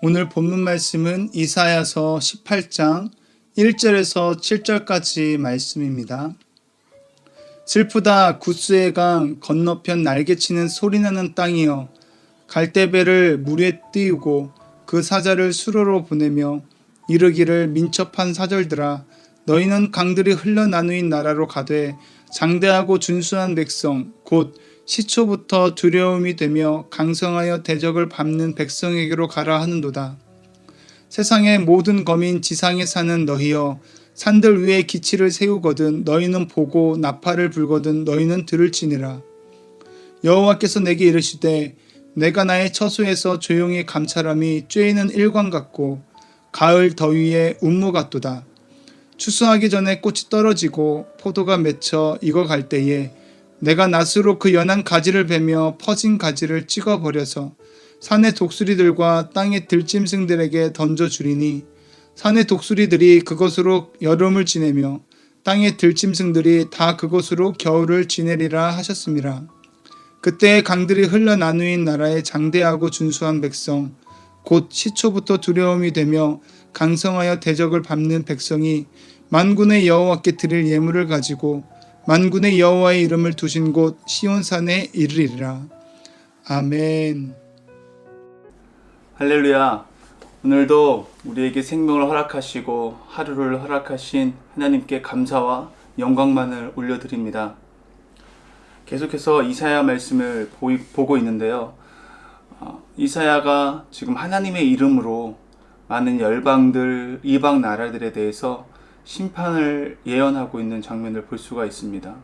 오늘 본문 말씀은 이사야서 18장 1절에서 7절까지 말씀입니다. 슬프다 구스의 강 건너편 날개치는 소리나는 땅이여, 갈대배를 물에 띄우고 그 사자를 수로로 보내며 이르기를 민첩한 사절들아, 너희는 강들이 흘러나누인 나라로 가되 장대하고 준수한 백성 곧 시초부터 두려움이 되며 강성하여 대적을 밟는 백성에게로 가라 하는도다. 세상의 모든 거민 지상에 사는 너희여, 산들 위에 기치를 세우거든 너희는 보고 나팔을 불거든 너희는 들을지니라. 여호와께서 내게 이르시되, 내가 나의 처소에서 조용히 감찰함이 쬐이는 일광 같고 가을 더위에 운무 같도다. 추수하기 전에 꽃이 떨어지고 포도가 맺혀 익어갈 때에 내가 낫으로 그 연한 가지를 베며 퍼진 가지를 찍어버려서 산의 독수리들과 땅의 들짐승들에게 던져주리니 산의 독수리들이 그것으로 여름을 지내며 땅의 들짐승들이 다 그것으로 겨울을 지내리라 하셨습니다. 그때 강들이 흘러나누인 나라의 장대하고 준수한 백성 곧 시초부터 두려움이 되며 강성하여 대적을 밟는 백성이 만군의 여호와께 드릴 예물을 가지고 만군의 여호와의 이름을 두신 곳 시온산에 이르리라. 아멘. 할렐루야. 오늘도 우리에게 생명을 허락하시고 하루를 허락하신 하나님께 감사와 영광만을 올려드립니다. 계속해서 이사야 말씀을 보고 있는데요. 이사야가 지금 하나님의 이름으로 많은 열방들, 이방 나라들에 대해서 심판을 예언하고 있는 장면을 볼 수가 있습니다.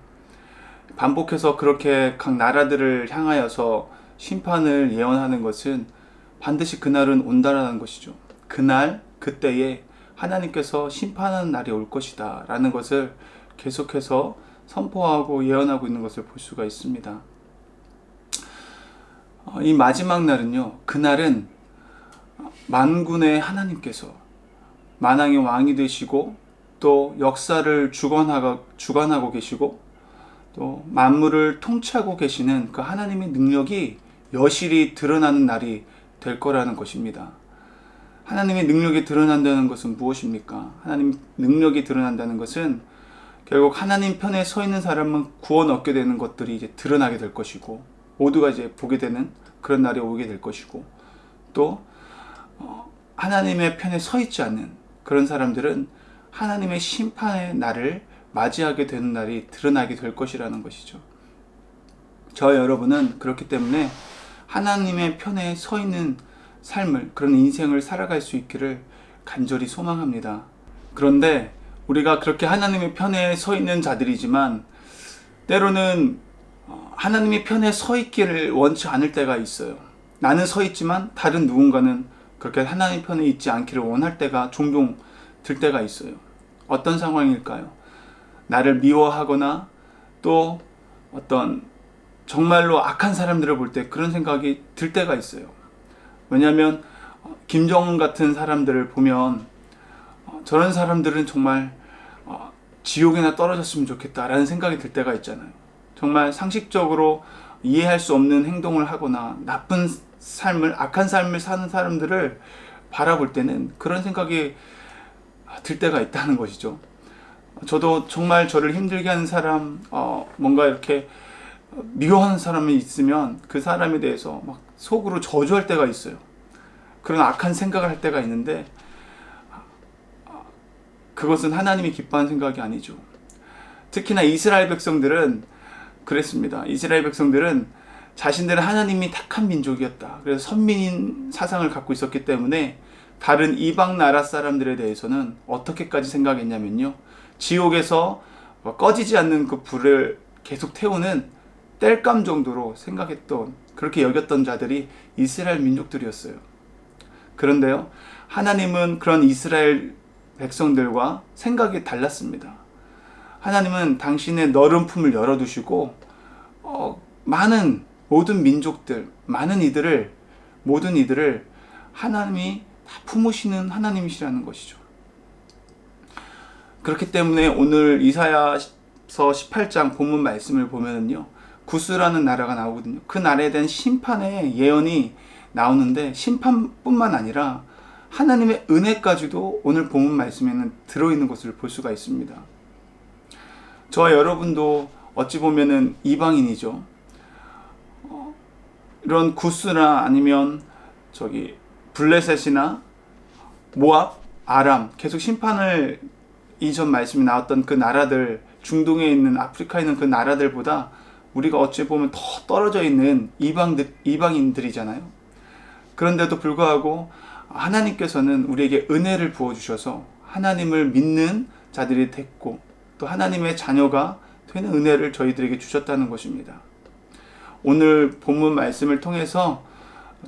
반복해서 그렇게 각 나라들을 향하여서 심판을 예언하는 것은 반드시 그날은 온다라는 것이죠. 그날, 그때에 하나님께서 심판하는 날이 올 것이다 라는 것을 계속해서 선포하고 예언하고 있는 것을 볼 수가 있습니다. 이 마지막 날은요, 그날은 만군의 하나님께서 만왕의 왕이 되시고 또 역사를 주관하고 계시고 또 만물을 통치하고 계시는 그 하나님의 능력이 여실히 드러나는 날이 될 거라는 것입니다. 하나님의 능력이 드러난다는 것은 무엇입니까? 하나님 능력이 드러난다는 것은 결국 하나님 편에 서 있는 사람은 구원 얻게 되는 것들이 이제 드러나게 될 것이고, 모두가 이제 보게 되는 그런 날이 오게 될 것이고, 또 하나님의 편에 서 있지 않는 그런 사람들은 하나님의 심판의 날을 맞이하게 되는 날이 드러나게 될 것이라는 것이죠. 저와 여러분은 그렇기 때문에 하나님의 편에 서 있는 삶을, 그런 인생을 살아갈 수 있기를 간절히 소망합니다. 그런데 우리가 그렇게 하나님의 편에 서 있는 자들이지만 때로는 하나님의 편에 서 있기를 원치 않을 때가 있어요. 나는 서 있지만 다른 누군가는 그렇게 하나님 편에 있지 않기를 원할 때가 종종 들 때가 있어요. 어떤 상황일까요? 나를 미워하거나 또 어떤 정말로 악한 사람들을 볼 때 그런 생각이 들 때가 있어요. 왜냐하면 김정은 같은 사람들을 보면 저런 사람들은 정말 지옥에나 떨어졌으면 좋겠다라는 생각이 들 때가 있잖아요. 정말 상식적으로 이해할 수 없는 행동을 하거나 나쁜 삶을, 악한 삶을 사는 사람들을 바라볼 때는 그런 생각이 들 때가 있다는 것이죠. 저도 정말 저를 힘들게 하는 사람, 뭔가 이렇게 미워하는 사람이 있으면 그 사람에 대해서 막 속으로 저주할 때가 있어요. 그런 악한 생각을 할 때가 있는데 그것은 하나님이 기뻐하는 생각이 아니죠. 특히나 이스라엘 백성들은 그랬습니다. 이스라엘 백성들은 자신들은 하나님이 택한 민족이었다. 그래서 선민인 사상을 갖고 있었기 때문에 다른 이방 나라 사람들에 대해서는 어떻게까지 생각했냐면요, 지옥에서 꺼지지 않는 그 불을 계속 태우는 땔감 정도로 생각했던, 그렇게 여겼던 자들이 이스라엘 민족들이었어요. 그런데요, 하나님은 그런 이스라엘 백성들과 생각이 달랐습니다. 하나님은 당신의 너른 품을 열어두시고 많은 모든 민족들, 모든 이들을 하나님이 다 품으시는 하나님이시라는 것이죠. 그렇기 때문에 오늘 이사야서 18장 본문 말씀을 보면은요, 구스라는 나라가 나오거든요. 그 나라에 대한 심판의 예언이 나오는데 심판뿐만 아니라 하나님의 은혜까지도 오늘 본문 말씀에는 들어있는 것을 볼 수가 있습니다. 저와 여러분도 어찌 보면은 이방인이죠. 이런 구스나 아니면 블레셋이나 모압, 아람, 계속 심판을 이전 말씀이 나왔던 그 나라들, 중동에 있는 아프리카에 있는 그 나라들보다 우리가 어찌 보면 더 떨어져 있는 이방인들이잖아요. 그런데도 불구하고 하나님께서는 우리에게 은혜를 부어주셔서 하나님을 믿는 자들이 됐고 또 하나님의 자녀가 되는 은혜를 저희들에게 주셨다는 것입니다. 오늘 본문 말씀을 통해서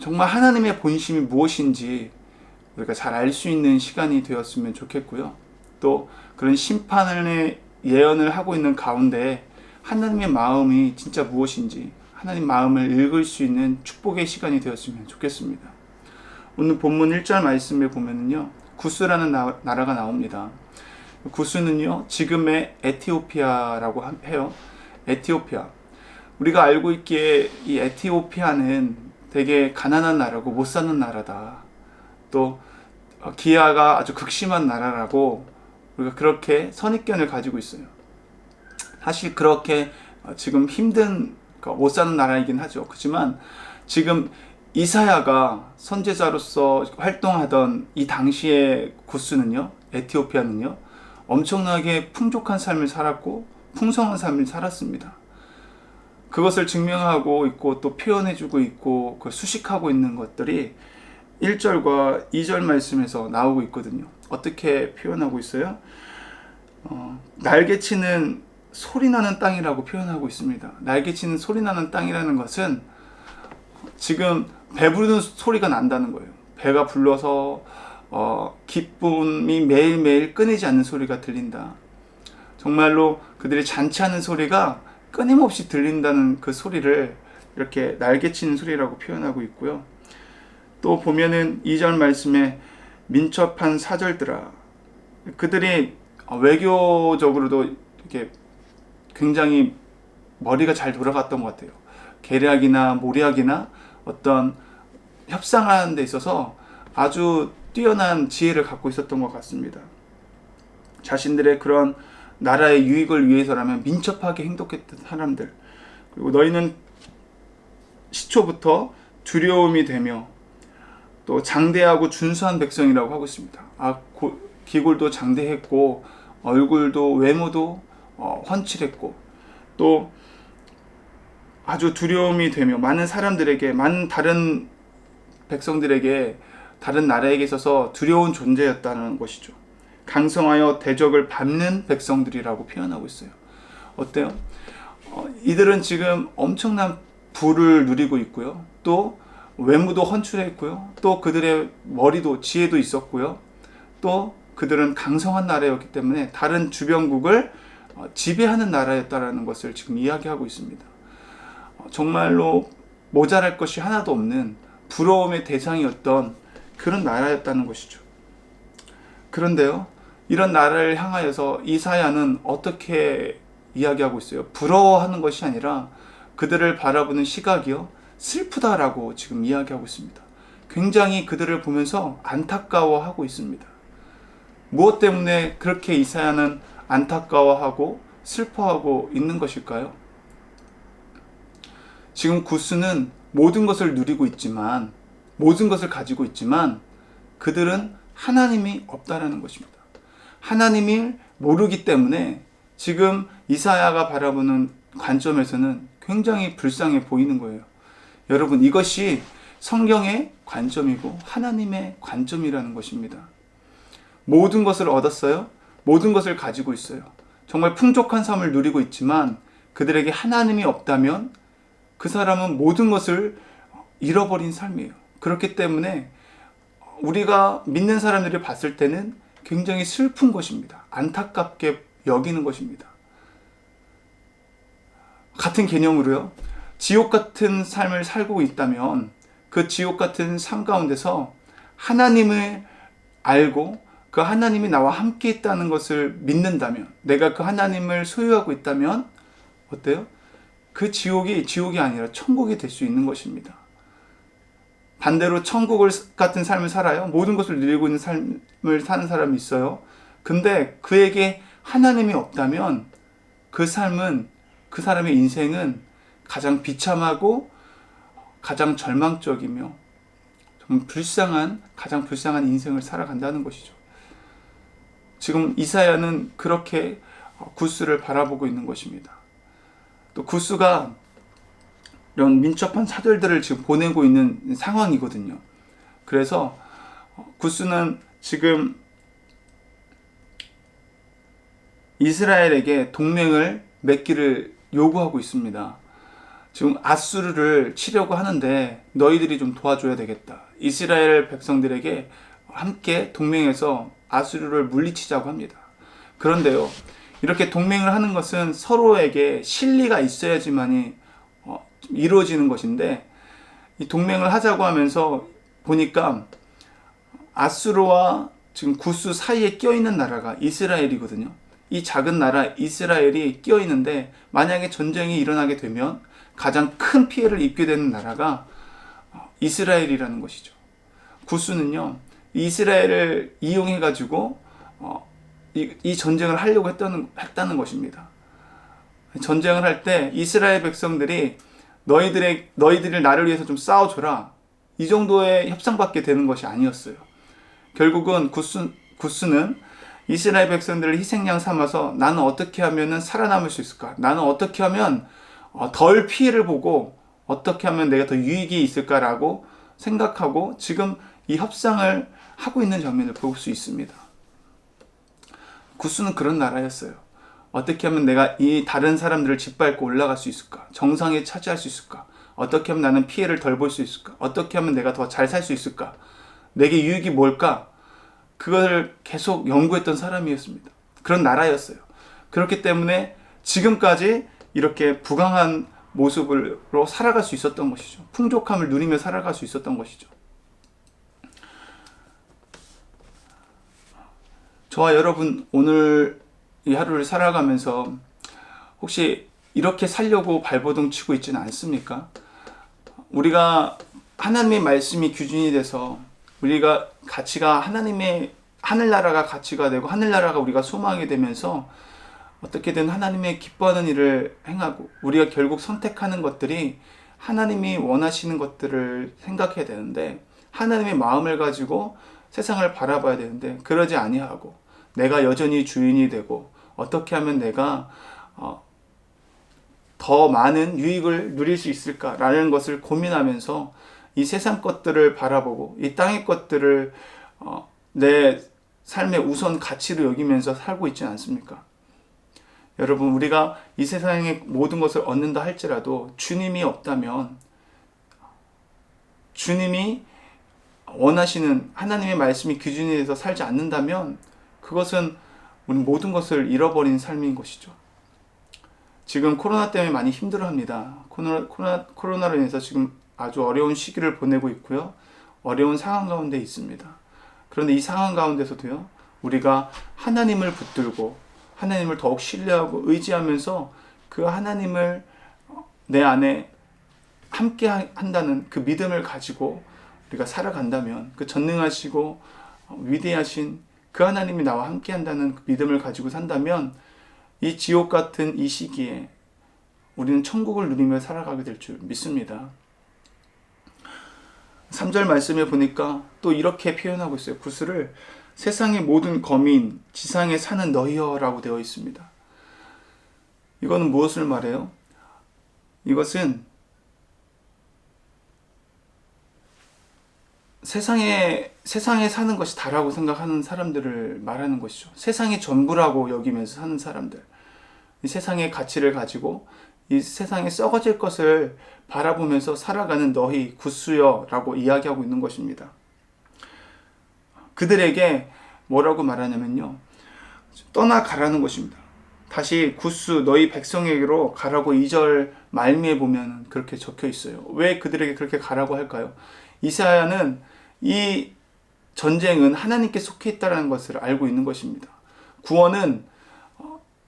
정말 하나님의 본심이 무엇인지 우리가 잘 알 수 있는 시간이 되었으면 좋겠고요. 또 그런 심판의 예언을 하고 있는 가운데 하나님의 마음이 진짜 무엇인지 하나님 마음을 읽을 수 있는 축복의 시간이 되었으면 좋겠습니다. 오늘 본문 1절 말씀에 보면은요, 구스라는 나라가 나옵니다. 구스는요, 지금의 에티오피아라고 해요. 에티오피아. 우리가 알고 있기에 이 에티오피아는 되게 가난한 나라고 못 사는 나라다. 또 기아가 아주 극심한 나라라고 우리가 그렇게 선입견을 가지고 있어요. 사실 그렇게 지금 힘든 못 사는 나라이긴 하죠. 그렇지만 지금 이사야가 선지자로서 활동하던 이 당시의 구스는요, 에티오피아는요, 엄청나게 풍족한 삶을 살았고 풍성한 삶을 살았습니다. 그것을 증명하고 있고 또 표현해주고 있고 수식하고 있는 것들이 1절과 2절 말씀에서 나오고 있거든요. 어떻게 표현하고 있어요? 날개치는 소리나는 땅이라고 표현하고 있습니다. 날개치는 소리나는 땅이라는 것은 지금 배부르는 소리가 난다는 거예요. 배가 불러서 기쁨이 매일매일 끊이지 않는 소리가 들린다. 정말로 그들이 잔치하는 소리가 끊임없이 들린다는 그 소리를 이렇게 날개치는 소리라고 표현하고 있고요. 또 보면은 2절 말씀에 민첩한 사절들아, 그들이 외교적으로도 이렇게 굉장히 머리가 잘 돌아갔던 것 같아요. 계략이나 모략이나 어떤 협상하는 데 있어서 아주 뛰어난 지혜를 갖고 있었던 것 같습니다. 자신들의 그런 나라의 유익을 위해서라면 민첩하게 행동했던 사람들. 그리고 너희는 시초부터 두려움이 되며 또 장대하고 준수한 백성이라고 하고 있습니다. 기골도 장대했고 얼굴도 외모도 훤칠했고 또 아주 두려움이 되며 많은 사람들에게, 많은 다른 백성들에게, 다른 나라에게 있어서 두려운 존재였다는 것이죠. 강성하여 대적을 밟는 백성들이라고 표현하고 있어요. 어때요? 이들은 지금 엄청난 부를 누리고 있고요. 또 외모도 훤칠했고요. 또 그들의 머리도 지혜도 있었고요. 또 그들은 강성한 나라였기 때문에 다른 주변국을 지배하는 나라였다는 것을 지금 이야기하고 있습니다. 정말로 모자랄 것이 하나도 없는 부러움의 대상이었던 그런 나라였다는 것이죠. 그런데요, 이런 나라를 향하여서 이사야는 어떻게 이야기하고 있어요? 부러워하는 것이 아니라 그들을 바라보는 시각이요, 슬프다라고 지금 이야기하고 있습니다. 굉장히 그들을 보면서 안타까워하고 있습니다. 무엇 때문에 그렇게 이사야는 안타까워하고 슬퍼하고 있는 것일까요? 지금 구스는 모든 것을 누리고 있지만, 모든 것을 가지고 있지만 그들은 하나님이 없다라는 것입니다. 하나님을 모르기 때문에 지금 이사야가 바라보는 관점에서는 굉장히 불쌍해 보이는 거예요. 여러분, 이것이 성경의 관점이고 하나님의 관점이라는 것입니다. 모든 것을 얻었어요. 모든 것을 가지고 있어요. 정말 풍족한 삶을 누리고 있지만 그들에게 하나님이 없다면 그 사람은 모든 것을 잃어버린 삶이에요. 그렇기 때문에 우리가 믿는 사람들이 봤을 때는 굉장히 슬픈 것입니다. 안타깝게 여기는 것입니다. 같은 개념으로요, 지옥 같은 삶을 살고 있다면 그 지옥 같은 삶 가운데서 하나님을 알고 그 하나님이 나와 함께 있다는 것을 믿는다면, 내가 그 하나님을 소유하고 있다면 어때요? 그 지옥이 아니라 천국이 될 수 있는 것입니다. 반대로 천국 같은 삶을 살아요. 모든 것을 누리고 있는 삶을 사는 사람이 있어요. 근데 그에게 하나님이 없다면 그 삶은, 그 사람의 인생은 가장 비참하고 가장 절망적이며 좀 가장 불쌍한 인생을 살아간다는 것이죠. 지금 이사야는 그렇게 구스를 바라보고 있는 것입니다. 또 구스가 이런 민첩한 사절들을 지금 보내고 있는 상황이거든요. 그래서 구스는 지금 이스라엘에게 동맹을 맺기를 요구하고 있습니다. 지금 아수르를 치려고 하는데 너희들이 좀 도와줘야 되겠다. 이스라엘 백성들에게 함께 동맹해서 아수르를 물리치자고 합니다. 그런데요, 이렇게 동맹을 하는 것은 서로에게 실리가 있어야지만이 이루어지는 것인데, 이 동맹을 하자고 하면서 보니까 아수르와 지금 구스 사이에 껴있는 나라가 이스라엘이거든요. 이 작은 나라 이스라엘이 껴있는데 만약에 전쟁이 일어나게 되면 가장 큰 피해를 입게 되는 나라가 이스라엘이라는 것이죠. 구스는요, 이스라엘을 이용해가지고 이 전쟁을 하려고 했다는 것입니다. 전쟁을 할 때 이스라엘 백성들이 너희들이 나를 위해서 좀 싸워줘라, 이 정도의 협상밖에 되는 것이 아니었어요. 결국은 구스는 이스라엘 백성들을 희생양 삼아서 나는 어떻게 하면 살아남을 수 있을까? 나는 어떻게 하면 덜 피해를 보고 어떻게 하면 내가 더 유익이 있을까라고 생각하고 지금 이 협상을 하고 있는 장면을 볼 수 있습니다. 구스는 그런 나라였어요. 어떻게 하면 내가 이 다른 사람들을 짓밟고 올라갈 수 있을까? 정상에 차지할 수 있을까? 어떻게 하면 나는 피해를 덜 볼 수 있을까? 어떻게 하면 내가 더 잘 살 수 있을까? 내게 유익이 뭘까? 그걸 계속 연구했던 사람이었습니다. 그런 나라였어요. 그렇기 때문에 지금까지 이렇게 부강한 모습으로 살아갈 수 있었던 것이죠. 풍족함을 누리며 살아갈 수 있었던 것이죠. 저와 여러분, 오늘 이 하루를 살아가면서 혹시 이렇게 살려고 발버둥 치고 있지는 않습니까? 우리가 하나님의 말씀이 기준이 돼서 우리가 가치가 하나님의 하늘나라가 가치가 되고 하늘나라가 우리가 소망이 되면서 어떻게든 하나님의 기뻐하는 일을 행하고 우리가 결국 선택하는 것들이 하나님이 원하시는 것들을 생각해야 되는데, 하나님의 마음을 가지고 세상을 바라봐야 되는데 그러지 아니하고 내가 여전히 주인이 되고 어떻게 하면 내가 더 많은 유익을 누릴 수 있을까라는 것을 고민하면서 이 세상 것들을 바라보고 이 땅의 것들을 내 삶의 우선 가치로 여기면서 살고 있지 않습니까? 여러분, 우리가 이 세상의 모든 것을 얻는다 할지라도 주님이 없다면, 주님이 원하시는 하나님의 말씀이 기준이 돼서 살지 않는다면 그것은 우리 모든 것을 잃어버린 삶인 것이죠. 지금 코로나 때문에 많이 힘들어합니다. 코로나로 인해서 지금 아주 어려운 시기를 보내고 있고요. 어려운 상황 가운데 있습니다. 그런데 이 상황 가운데서도요, 우리가 하나님을 붙들고 하나님을 더욱 신뢰하고 의지하면서 그 하나님을 내 안에 함께 한다는 그 믿음을 가지고 우리가 살아간다면, 그 전능하시고 위대하신 그 하나님이 나와 함께 한다는 그 믿음을 가지고 산다면 이 지옥 같은 이 시기에 우리는 천국을 누리며 살아가게 될 줄 믿습니다. 3절 말씀에 보니까 또 이렇게 표현하고 있어요. 구스를 세상의 모든 거민, 지상에 사는 너희여라고 되어 있습니다. 이거는 무엇을 말해요? 이것은 세상에 사는 것이 다라고 생각하는 사람들을 말하는 것이죠. 세상의 전부라고 여기면서 사는 사람들, 이 세상의 가치를 가지고 이 세상에 썩어질 것을 바라보면서 살아가는 너희 구스여라고 이야기하고 있는 것입니다. 그들에게 뭐라고 말하냐면요, 떠나가라는 것입니다. 다시 구스 너희 백성에게로 가라고 2절 말미에 보면 그렇게 적혀 있어요. 왜 그들에게 그렇게 가라고 할까요? 이사야는 이 전쟁은 하나님께 속해 있다는 것을 알고 있는 것입니다. 구원은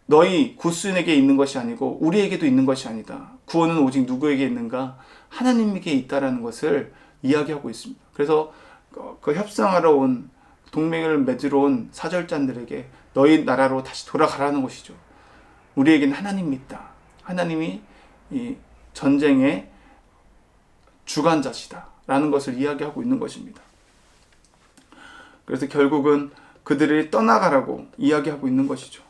너희 구스에게 있는 것이 아니고 우리에게도 있는 것이 아니다. 구원은 오직 누구에게 있는가? 하나님에게 있다라는 것을 이야기하고 있습니다. 그래서 그 협상하러 온 동맹을 맺으러 온 사절단들에게 너희 나라로 다시 돌아가라는 것이죠. 우리에게는 하나님이 있다. 하나님이 이 전쟁의 주관자시다 라는 것을 이야기하고 있는 것입니다. 그래서 결국은 그들이 떠나가라고 이야기하고 있는 것이죠.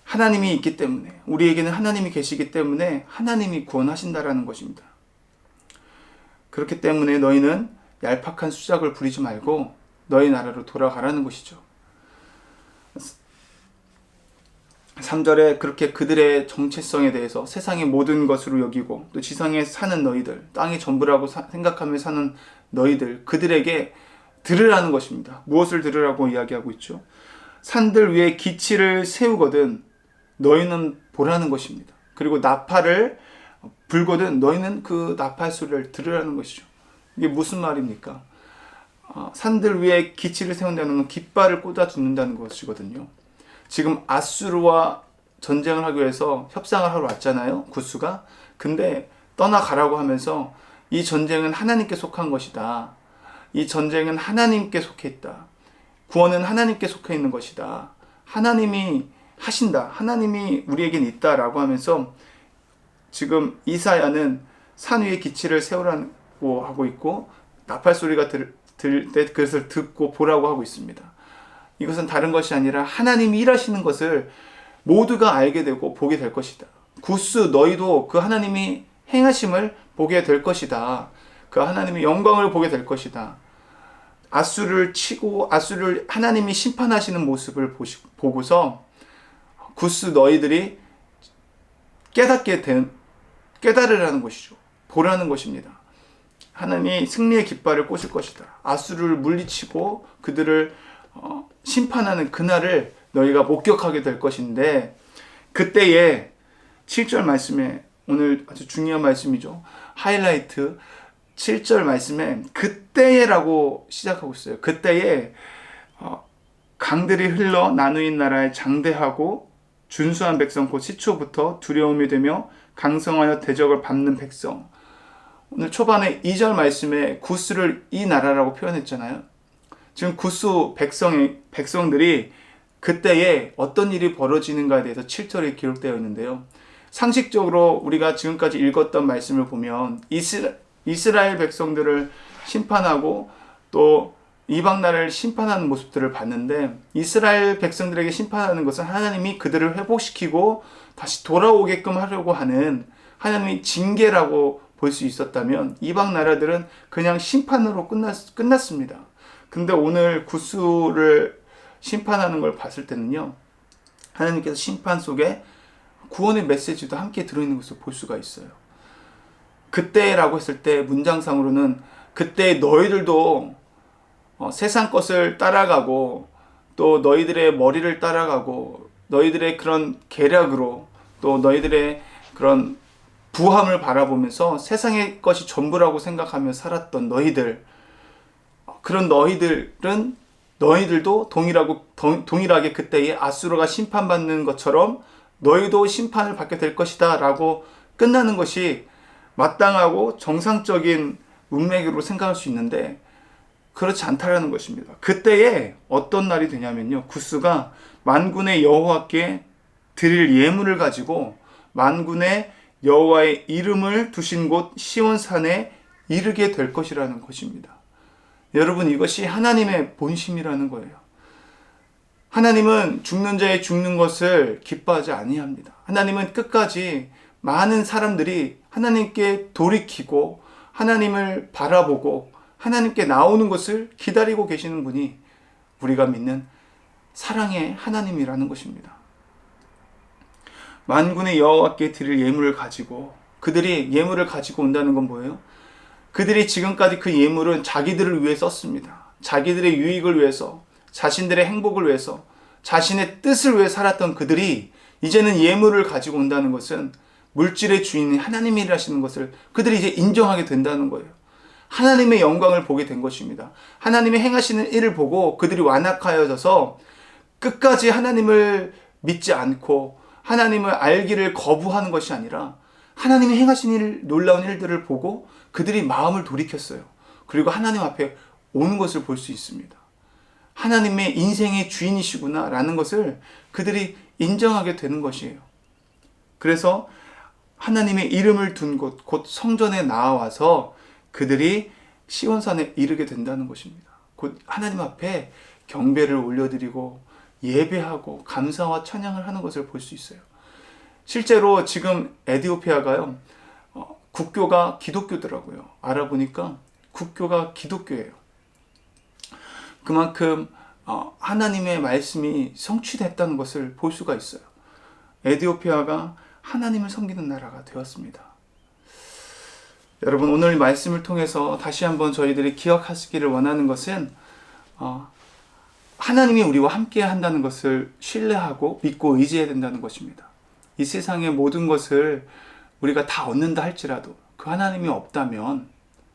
하나님이 있기 때문에, 우리에게는 하나님이 계시기 때문에 하나님이 구원하신다라는 것입니다. 그렇기 때문에 너희는 얄팍한 수작을 부리지 말고 너희 나라로 돌아가라는 것이죠. 3절에 그렇게 그들의 정체성에 대해서 세상의 모든 것으로 여기고 또 지상에 사는 너희들, 땅이 전부라고 생각하며 사는 너희들, 그들에게 들으라는 것입니다. 무엇을 들으라고 이야기하고 있죠? 산들 위에 기치를 세우거든 너희는 보라는 것입니다. 그리고 나팔을 불거든 너희는 그 나팔 소리를 들으라는 것이죠. 이게 무슨 말입니까? 산들 위에 기치를 세운다는 건 깃발을 꽂아 두는다는 것이거든요. 지금 아수르와 전쟁을 하기 위해서 협상을 하러 왔잖아요. 구스가. 근데 떠나가라고 하면서 이 전쟁은 하나님께 속한 것이다. 이 전쟁은 하나님께 속해 있다. 구원은 하나님께 속해 있는 것이다. 하나님이 하신다. 하나님이 우리에겐 있다라고 하면서 지금 이사야는 산 위에 기치를 세우라고 하고 있고 나팔 소리가 들 때 그것을 듣고 보라고 하고 있습니다. 이것은 다른 것이 아니라 하나님이 일하시는 것을 모두가 알게 되고 보게 될 것이다. 구스 너희도 그 하나님이 행하심을 보게 될 것이다. 그 하나님의 영광을 보게 될 것이다. 아수르를 치고 아수르를 하나님이 심판하시는 모습을 보고서 구스 너희들이 깨달으라는 것이죠. 보라는 것입니다. 하나님이 승리의 깃발을 꽂을 것이다. 아수르를 물리치고 그들을 심판하는 그날을 너희가 목격하게 될 것인데, 그때에 7절 말씀에, 오늘 아주 중요한 말씀이죠. 하이라이트 7절 말씀에 그때에라고 시작하고 있어요. 그때에 강들이 흘러 나누인 나라에 장대하고 준수한 백성 곧 시초부터 두려움이 되며 강성하여 대적을 밟는 백성. 오늘 초반에 2절 말씀에 구스를 이 나라라고 표현했잖아요. 지금 구스 백성들이 그때에 어떤 일이 벌어지는가에 대해서 7절에 기록되어 있는데요. 상식적으로 우리가 지금까지 읽었던 말씀을 보면 이스라엘 백성들을 심판하고 또 이방 나라를 심판하는 모습들을 봤는데, 이스라엘 백성들에게 심판하는 것은 하나님이 그들을 회복시키고 다시 돌아오게끔 하려고 하는 하나님의 징계라고 볼 수 있었다면, 이방 나라들은 그냥 심판으로 끝났습니다. 근데 오늘 구스를 심판하는 걸 봤을 때는요, 하나님께서 심판 속에 구원의 메시지도 함께 들어있는 것을 볼 수가 있어요. 그때라고 했을 때 문장상으로는 그때 너희들도 세상 것을 따라가고 또 너희들의 머리를 따라가고 너희들의 그런 계략으로 또 너희들의 그런 부함을 바라보면서 세상의 것이 전부라고 생각하며 살았던 너희들, 그런 너희들도 동일하게 그때에 아수르가 심판받는 것처럼 너희도 심판을 받게 될 것이다 라고 끝나는 것이 마땅하고 정상적인 문맥으로 생각할 수 있는데, 그렇지 않다라는 것입니다. 그때에 어떤 날이 되냐면요, 구스가 만군의 여호와께 드릴 예물을 가지고 만군의 여호와의 이름을 두신 곳 시온산에 이르게 될 것이라는 것입니다. 여러분, 이것이 하나님의 본심이라는 거예요. 하나님은 죽는 자의 죽는 것을 기뻐하지 아니합니다. 하나님은 끝까지 많은 사람들이 하나님께 돌이키고 하나님을 바라보고 하나님께 나오는 것을 기다리고 계시는 분이 우리가 믿는 사랑의 하나님이라는 것입니다. 만군의 여호와께 드릴 예물을 가지고, 그들이 예물을 가지고 온다는 건 뭐예요? 그들이 지금까지 그 예물은 자기들을 위해 썼습니다. 자기들의 유익을 위해서, 자신들의 행복을 위해서, 자신의 뜻을 위해 살았던 그들이 이제는 예물을 가지고 온다는 것은 물질의 주인이 하나님이 일하시는 것을 그들이 이제 인정하게 된다는 거예요. 하나님의 영광을 보게 된 것입니다. 하나님이 행하시는 일을 보고 그들이 완악하여져서 끝까지 하나님을 믿지 않고 하나님을 알기를 거부하는 것이 아니라 하나님이 행하신 놀라운 일들을 보고 그들이 마음을 돌이켰어요. 그리고 하나님 앞에 오는 것을 볼 수 있습니다. 하나님의 인생의 주인이시구나 라는 것을 그들이 인정하게 되는 것이에요. 그래서 하나님의 이름을 둔 곳, 곧 성전에 나와서 그들이 시온산에 이르게 된다는 것입니다. 곧 하나님 앞에 경배를 올려드리고 예배하고 감사와 찬양을 하는 것을 볼 수 있어요. 실제로 지금 에티오피아가요, 국교가 기독교더라고요. 알아보니까 국교가 기독교예요. 그만큼 하나님의 말씀이 성취됐다는 것을 볼 수가 있어요. 에티오피아가 하나님을 섬기는 나라가 되었습니다. 여러분, 오늘 말씀을 통해서 다시 한번 저희들이 기억하시기를 원하는 것은 하나님이 우리와 함께 한다는 것을 신뢰하고 믿고 의지해야 된다는 것입니다. 이 세상의 모든 것을 우리가 다 얻는다 할지라도 그 하나님이 없다면,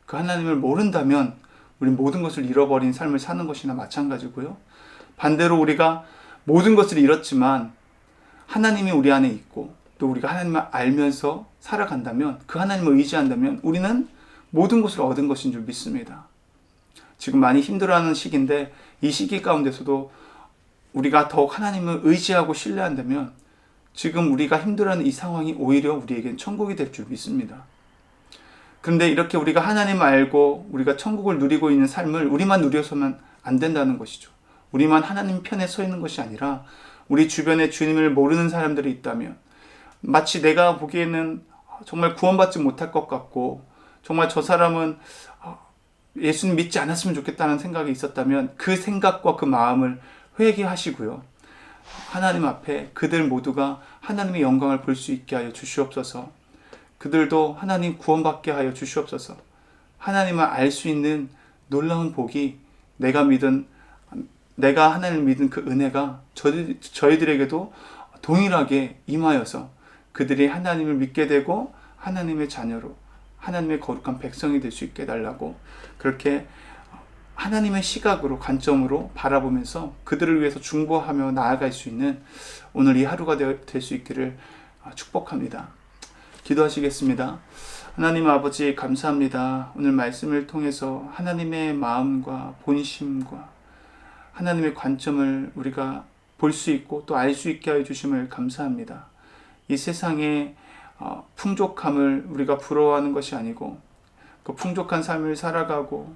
그 하나님을 모른다면 우리 모든 것을 잃어버린 삶을 사는 것이나 마찬가지고요. 반대로 우리가 모든 것을 잃었지만 하나님이 우리 안에 있고 또 우리가 하나님을 알면서 살아간다면, 그 하나님을 의지한다면 우리는 모든 것을 얻은 것인 줄 믿습니다. 지금 많이 힘들어하는 시기인데 이 시기 가운데서도 우리가 더욱 하나님을 의지하고 신뢰한다면 지금 우리가 힘들어하는 이 상황이 오히려 우리에겐 천국이 될 줄 믿습니다. 그런데 이렇게 우리가 하나님을 알고 우리가 천국을 누리고 있는 삶을 우리만 누려서만 안 된다는 것이죠. 우리만 하나님 편에 서 있는 것이 아니라 우리 주변에 주님을 모르는 사람들이 있다면, 마치 내가 보기에는 정말 구원받지 못할 것 같고 정말 저 사람은 예수님 믿지 않았으면 좋겠다는 생각이 있었다면 그 생각과 그 마음을 회개하시고요. 하나님 앞에 그들 모두가 하나님의 영광을 볼 수 있게 하여 주시옵소서. 그들도 하나님 구원받게 하여 주시옵소서. 하나님을 알 수 있는 놀라운 복이 내가 하나님을 믿은 그 은혜가 저희들에게도 동일하게 임하여서 그들이 하나님을 믿게 되고 하나님의 자녀로, 하나님의 거룩한 백성이 될 수 있게 해달라고, 그렇게 하나님의 시각으로, 관점으로 바라보면서 그들을 위해서 중보하며 나아갈 수 있는 오늘 이 하루가 될 수 있기를 축복합니다. 기도하시겠습니다. 하나님 아버지, 감사합니다. 오늘 말씀을 통해서 하나님의 마음과 본심과 하나님의 관점을 우리가 볼 수 있고 또 알 수 있게 하여 주심을 감사합니다. 이 세상의 풍족함을 우리가 부러워하는 것이 아니고 그 풍족한 삶을 살아가고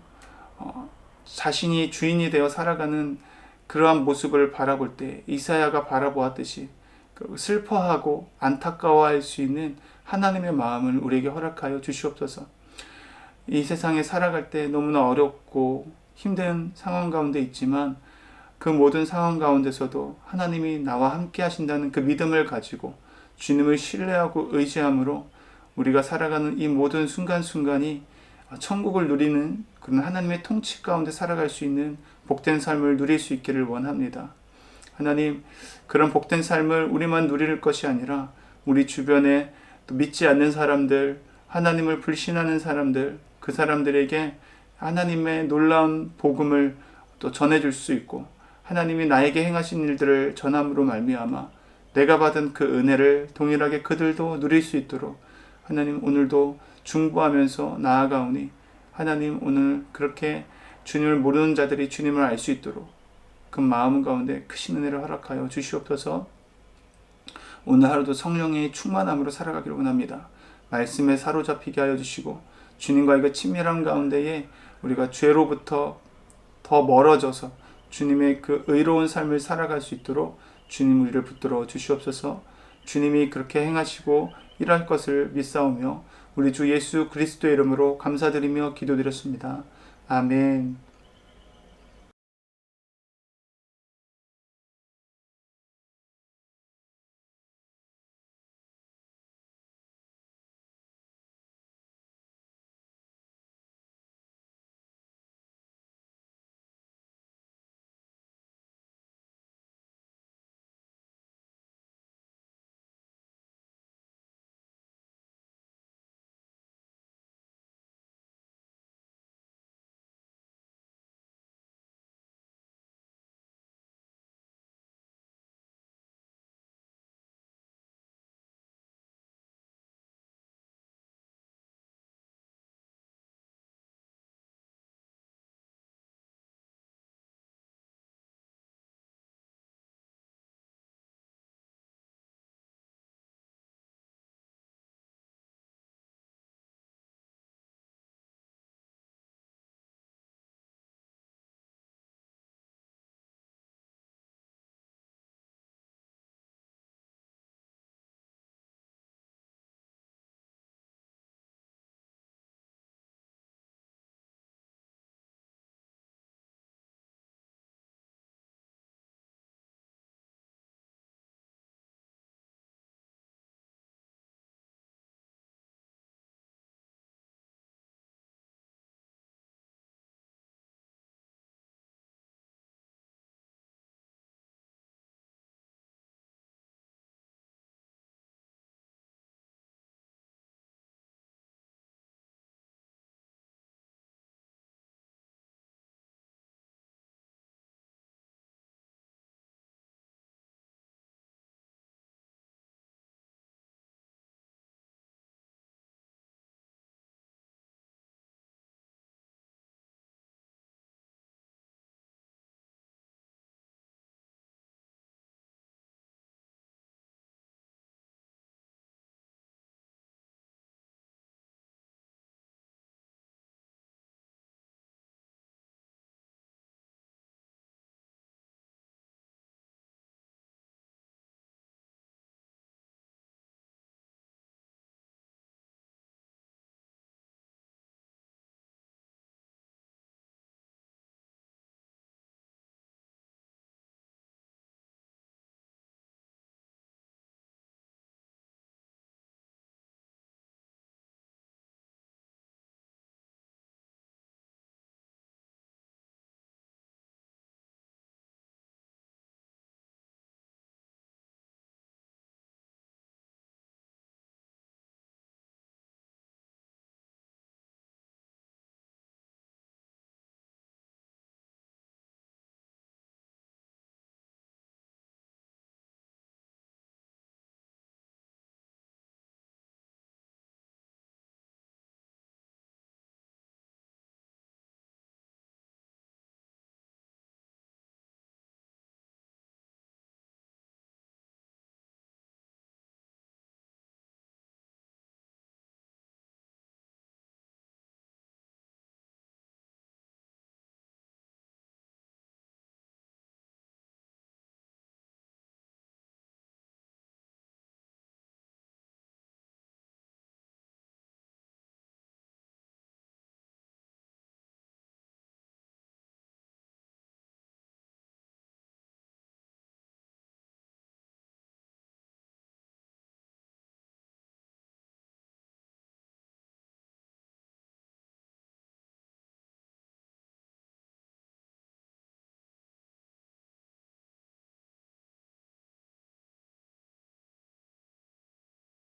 자신이 주인이 되어 살아가는 그러한 모습을 바라볼 때 이사야가 바라보았듯이 슬퍼하고 안타까워할 수 있는 하나님의 마음을 우리에게 허락하여 주시옵소서. 이 세상에 살아갈 때 너무나 어렵고 힘든 상황 가운데 있지만 그 모든 상황 가운데서도 하나님이 나와 함께 하신다는 그 믿음을 가지고 주님을 신뢰하고 의지함으로 우리가 살아가는 이 모든 순간순간이 천국을 누리는 그런 하나님의 통치 가운데 살아갈 수 있는 복된 삶을 누릴 수 있기를 원합니다. 하나님, 그런 복된 삶을 우리만 누릴 것이 아니라 우리 주변에 또 믿지 않는 사람들, 하나님을 불신하는 사람들, 그 사람들에게 하나님의 놀라운 복음을 또 전해줄 수 있고 하나님이 나에게 행하신 일들을 전함으로 말미암아 내가 받은 그 은혜를 동일하게 그들도 누릴 수 있도록 하나님 오늘도 중보하면서 나아가오니 하나님 오늘 그렇게 주님을 모르는 자들이 주님을 알 수 있도록 그 마음 가운데 크신 은혜를 허락하여 주시옵소서. 오늘 하루도 성령의 충만함으로 살아가기를 원합니다. 말씀에 사로잡히게 하여 주시고 주님과의 그 친밀한 가운데에 우리가 죄로부터 더 멀어져서 주님의 그 의로운 삶을 살아갈 수 있도록 주님 우리를 붙들어 주시옵소서. 주님이 그렇게 행하시고 일할 것을 믿사오며 우리 주 예수 그리스도의 이름으로 감사드리며 기도드렸습니다. 아멘.